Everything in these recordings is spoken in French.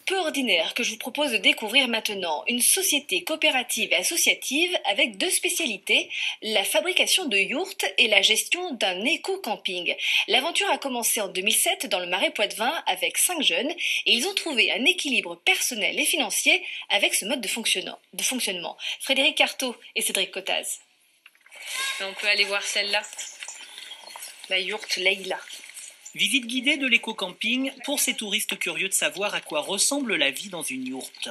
peu ordinaire que je vous propose de découvrir maintenant. Une société coopérative et associative avec deux spécialités, la fabrication de yourtes et la gestion d'un éco-camping. L'aventure a commencé en 2007 dans le Marais Poitevin avec 5 jeunes et ils ont trouvé un équilibre personnel et financier avec ce mode de fonctionnement. Frédéric Carteau et Cédric Cottaz. On peut aller voir celle-là, la yourte Leïla. Visite guidée de l'éco-camping pour ces touristes curieux de savoir à quoi ressemble la vie dans une yourte.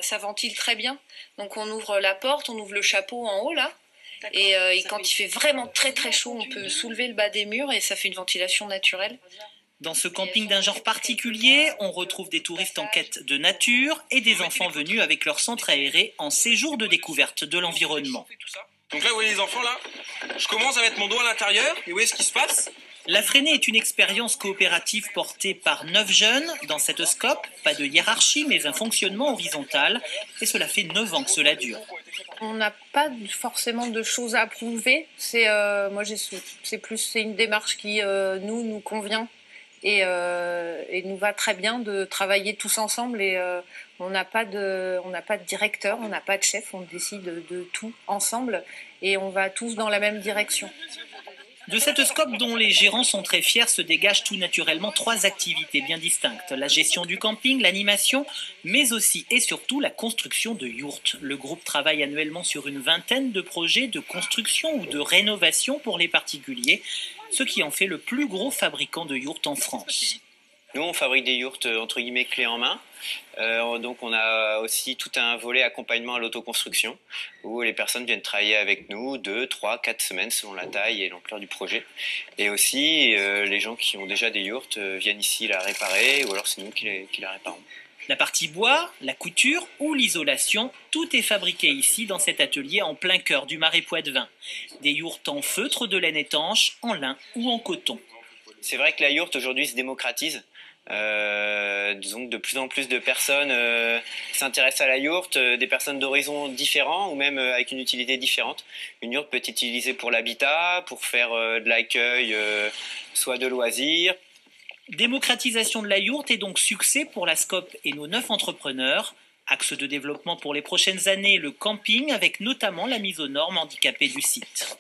Ça ventile très bien. Donc on ouvre la porte, on ouvre le chapeau en haut là. Et quand il fait vraiment très très chaud, on peut soulever le bas des murs et ça fait une ventilation naturelle. Dans ce camping d'un genre particulier, on retrouve des touristes en quête de nature et des enfants venus avec leur centre aéré en séjour de découverte de l'environnement. Donc là, vous voyez les enfants là, je commence à mettre mon doigt à l'intérieur et vous voyez ce qui se passe ? La Freinée est une expérience coopérative portée par 9 jeunes. Dans cette scope, pas de hiérarchie, mais un fonctionnement horizontal. Et cela fait 9 ans que cela dure. On n'a pas forcément de choses à prouver. C'est une démarche qui nous convient et nous va très bien de travailler tous ensemble. Et on n'a pas de directeur, on n'a pas de chef. On décide de tout ensemble et on va tous dans la même direction. De cette scope dont les gérants sont très fiers se dégagent tout naturellement 3 activités bien distinctes. La gestion du camping, l'animation, mais aussi et surtout la construction de yourtes. Le groupe travaille annuellement sur une vingtaine de projets de construction ou de rénovation pour les particuliers, ce qui en fait le plus gros fabricant de yourtes en France. Nous, on fabrique des yourtes entre guillemets clés en main. Donc on a aussi tout un volet accompagnement à l'autoconstruction où les personnes viennent travailler avec nous 2, 3, 4 semaines selon la taille et l'ampleur du projet. Et aussi les gens qui ont déjà des yourtes viennent ici la réparer ou alors c'est nous qui la réparons. La partie bois, la couture ou l'isolation, tout est fabriqué ici dans cet atelier en plein cœur du Marais Poitevin. Des yourtes en feutre de laine étanche, en lin ou en coton. C'est vrai que la yourte aujourd'hui se démocratise. Disons que de plus en plus de personnes s'intéressent à la yourte, des personnes d'horizons différents ou même avec une utilité différente. Une yourte peut être utilisée pour l'habitat, pour faire de l'accueil, soit de loisirs. Démocratisation de la yourte et donc succès pour la SCOP et nos 9 entrepreneurs. Axe de développement pour les prochaines années, le camping avec notamment la mise aux normes handicapées du site.